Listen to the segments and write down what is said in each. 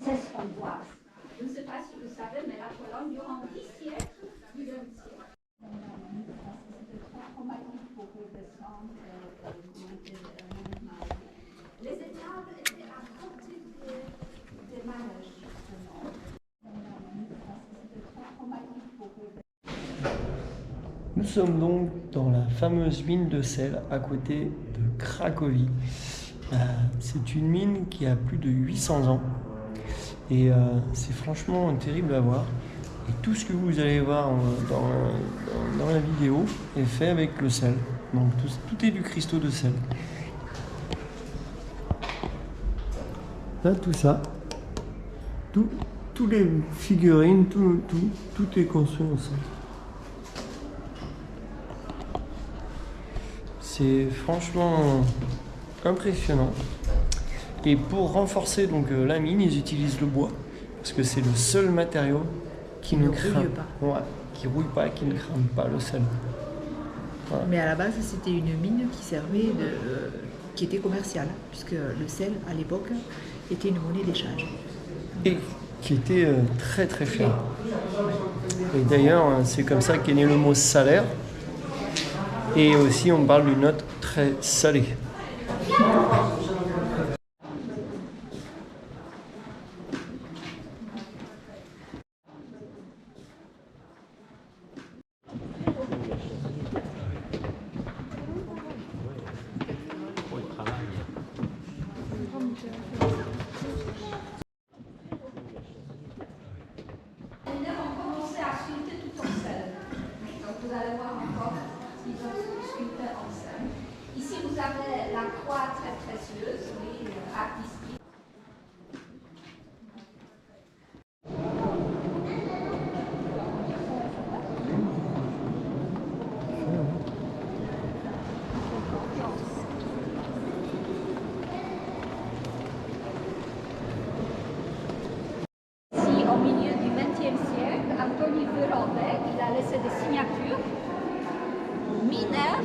c'est ce qu'on voit. Je ne sais pas si vous savez, mais la Pologne, durant 10 siècles, plus d'un siècle. C'était trop traumatique pour redescendre. Les étables étaient à côté des manèges, justement. C'était trop traumatique pour redescendre. Nous sommes donc dans la fameuse mine de sel à côté de Cracovie. C'est une mine qui a plus de 800 ans et c'est franchement terrible à voir. Et tout ce que vous allez voir dans la vidéo est fait avec le sel. Donc tout est du cristaux de sel. Là, tout ça, toutes les figurines, tout est construit en sel. C'est franchement impressionnant. Et pour renforcer donc la mine, ils utilisent le bois parce que c'est le seul matériau qui ne crame pas. Ouais, qui rouille pas, qui ne crame pas le sel. Voilà. Mais à la base, c'était une mine qui servait qui était commerciale, puisque le sel à l'époque était une monnaie d'échange. Et qui était très très cher. Et d'ailleurs, c'est comme ça qu'est né le mot salaire. Et aussi, on parle d'une note très salée. Vous allez voir encore qu'ils ont sculpté en scène. Ici, vous avez la croix très précieuse, oui, artistique. Ici, au milieu du XXe siècle, Antoni Wyrobek, il a laissé des signatures. Mineur,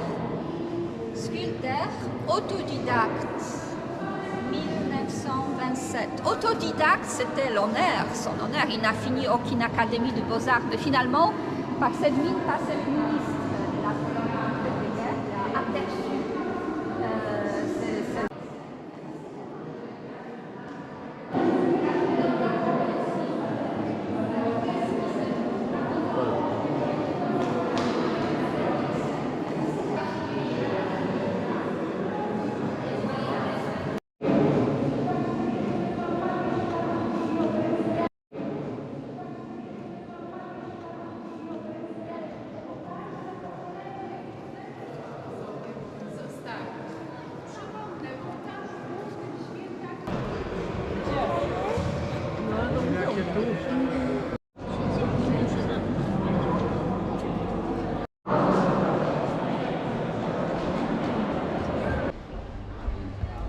sculpteur, autodidacte, 1927. Autodidacte, c'était l'honneur, son honneur. Il n'a fini aucune académie de beaux-arts. Mais finalement, par cette mine, par cette ministre de la Pologne après-guerre, il a aperçu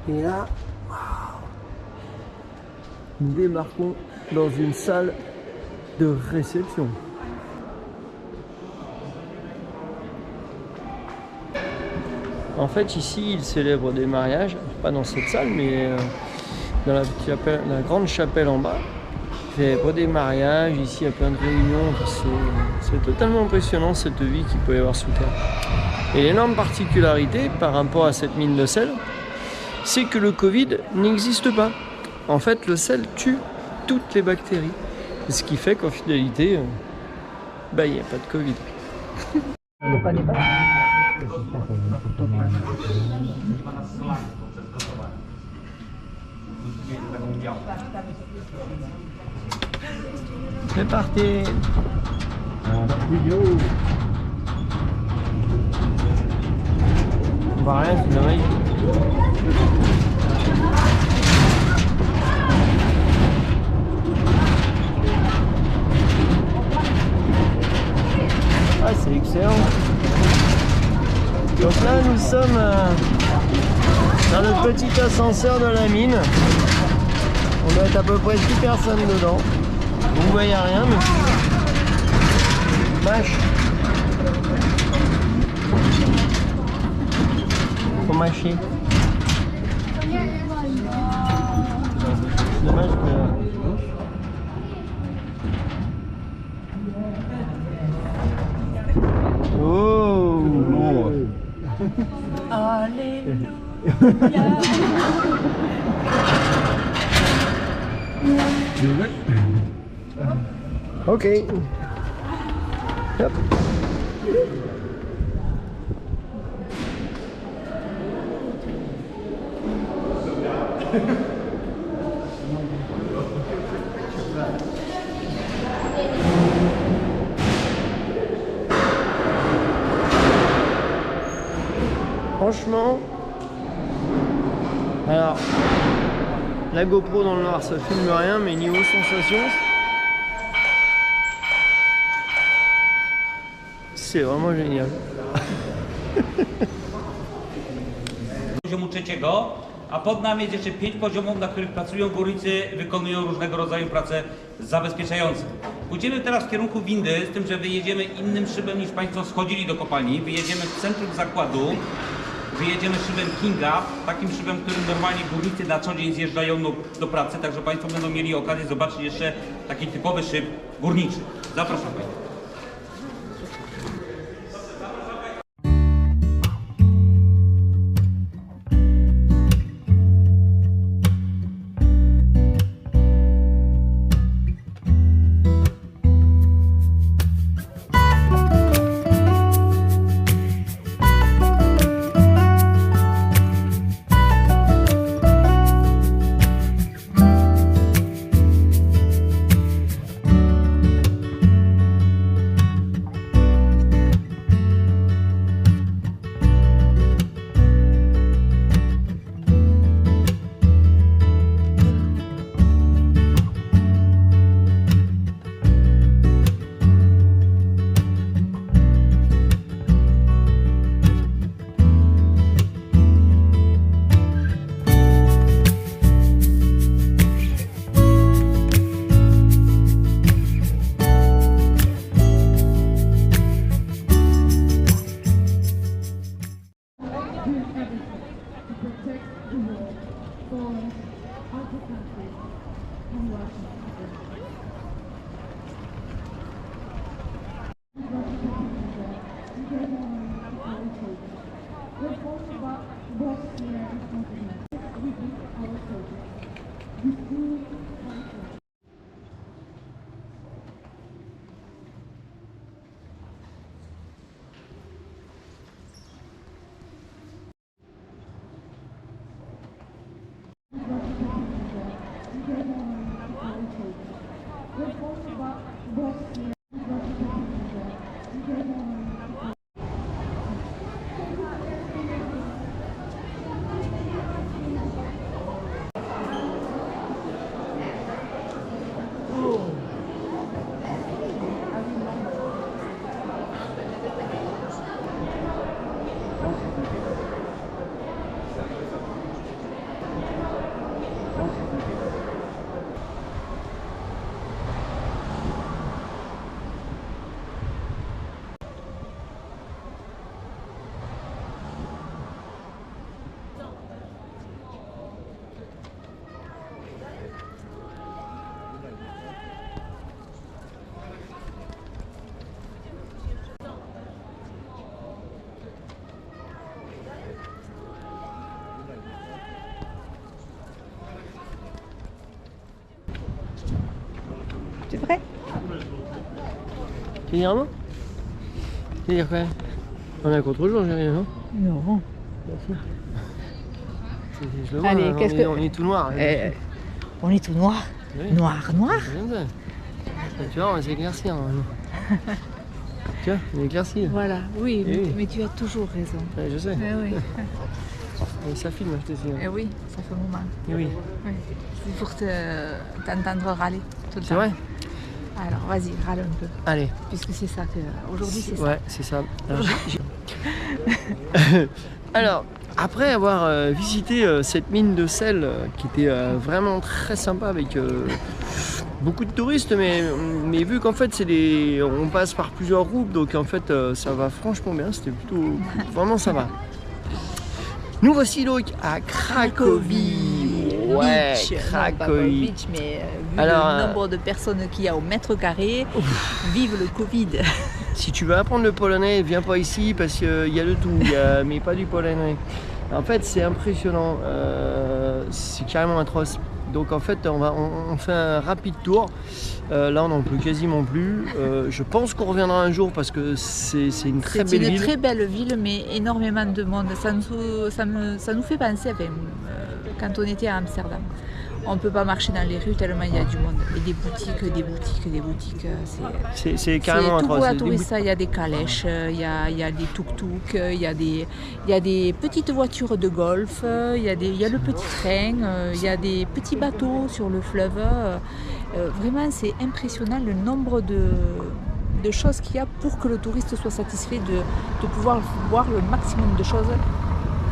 Et là, nous débarquons dans une salle de réception. En fait, ici, ils célèbrent des mariages, pas dans cette salle, mais dans la grande chapelle en bas. Ils célèbrent des mariages, ici, il y a plein de réunions. C'est totalement impressionnant, cette vie qu'il peut y avoir sous terre. Et l'énorme particularité par rapport à cette mine de sel, c'est que le Covid n'existe pas. En fait, le sel tue toutes les bactéries. Ce qui fait qu'en finalité, il n'y a pas de Covid. C'est parti. On voit rien, c'est dommage. Ah, c'est excellent. Donc là, nous sommes dans le petit ascenseur de la mine. On doit être à peu près 10 personnes dedans. Vous ne voyez rien, mais mâche. Faut mâcher. C'est dommage que Alléluia. Ok. Hop. Franchement, alors la GoPro dans le noir ça filme rien, mais niveau sensation, c'est vraiment génial. Poziomu trzeciego, a pod nami jest jeszcze 5 poziomów, na których pracują górnicy, wykonują różnego rodzaju prace zabezpieczające. Pójdziemy teraz w kierunku windy, z tym, że wyjedziemy innym szybem niż Państwo schodzili do kopalni. Wyjedziemy w centrum zakładu, wyjedziemy szybem Kinga, takim szybem, którym normalnie górnicy na co dzień zjeżdżają do pracy, także Państwo będą mieli okazję zobaczyć jeszcze taki typowy szyb górniczy. Zapraszam Państwa. C'est vrai? Tu veux dire un mot? Tu veux dire quoi? On a contre-jour, j'ai rien, non? Non. Je le vois, Allez, hein, qu'est-ce que... on est tout noir. on est tout noir. Oui. Noir, noir. C'est bien ça. Tu vois, on va s'éclaircir. Tu vois, on est éclairci. Voilà, oui, Eh oui. mais tu as toujours raison. Ouais, je sais. Eh oui. Et ça filme, je te dis. Eh oui, ça fait un moment. Eh oui. Oui. C'est pour t'entendre râler tout le temps. C'est vrai? Alors vas-y, râle un peu. Allez. Puisque c'est ça que... Aujourd'hui, c'est ça. Ouais, c'est ça. Alors, après avoir visité cette mine de sel qui était vraiment très sympa avec beaucoup de touristes, mais vu qu'en fait on passe par plusieurs groupes, donc en fait ça va franchement bien, c'était plutôt vraiment sympa. Nous voici donc à Cracovie. Ouais, Beach. Cracovie. Non, pas beach, mais vu Alors, le nombre de personnes qu'il y a au mètre carré, vive le Covid. Si tu veux apprendre le polonais, viens pas ici parce qu'il y a de tout, mais pas du polonais. En fait, c'est impressionnant, c'est carrément atroce. Donc en fait, on fait un rapide tour. Là, on n'en peut quasiment plus. Je pense qu'on reviendra un jour parce que c'est une très belle ville. C'est une très belle ville, mais énormément de monde. Ça nous fait penser, quand on était à Amsterdam. On ne peut pas marcher dans les rues tellement il y a du monde. Et des boutiques. C'est carrément tout atroce. pour la tourista. Il y a des calèches, il y a des tuk-tuk, il y a des petites voitures de golf, il y a le petit train, il y a des petits bateaux sur le fleuve. Vraiment, c'est impressionnant le nombre de choses qu'il y a pour que le touriste soit satisfait de pouvoir voir le maximum de choses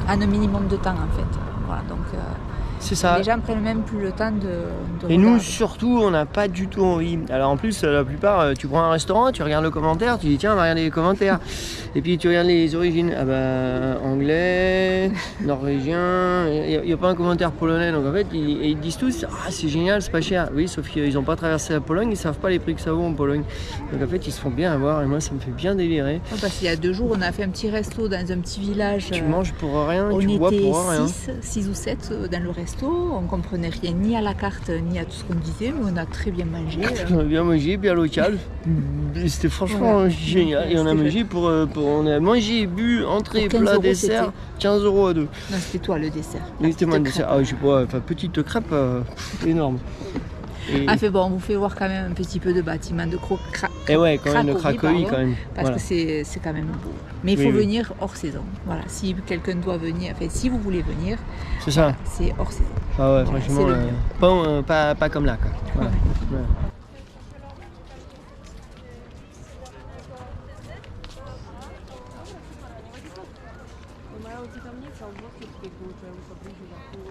en un minimum de temps en fait. Voilà, donc c'est ça. les gens prennent même plus le temps de Et regarder. nous surtout, on n'a pas du tout envie. Alors en plus, la plupart, tu prends un restaurant, tu regardes le commentaire, tu dis tiens, on va regarder les commentaires. Et puis tu regardes les origines, ah bah anglais, norvégien, il n'y a pas un commentaire polonais. Donc en fait, ils disent tous ah c'est génial, c'est pas cher. Oui, sauf qu'ils n'ont pas traversé la Pologne, ils savent pas les prix que ça vaut en Pologne. Donc en fait, ils se font bien avoir et moi ça me fait bien délirer. Ouais, parce qu'il y a 2 jours, on a fait un petit resto dans un petit village. Tu manges pour rien, On tu bois était pour rien. 6 ou 7 dans le resto. On comprenait rien ni à la carte ni à tout ce qu'on disait, mais on a très bien mangé. On a bien mangé, bien local. C'était franchement Ouais. génial. Et on a C'était mangé on a mangé, bu, entrée, Pour 15 plat, €, dessert, 15 € à deux. Non, c'était toi le dessert. Oui, c'était moi le Petite dessert. crêpe. Ah, je sais pas, enfin petite crêpe énorme. Et, Ah, fait bon, on vous fait voir quand même un petit peu de bâtiment de et ouais, quand même, le Cracovie, Cracovie, pardon, quand même. Parce Voilà. que c'est quand même beau. Mais il faut Oui, oui. venir hors saison. Voilà, si quelqu'un doit venir, enfin si vous voulez venir, C'est ça. c'est hors saison. Ah ouais, Voilà, franchement, c'est le mieux. pas comme là, quoi. Voilà. Ouais. Ouais. Mają ci tam nie są włoskie kurcze, muszę bliżej.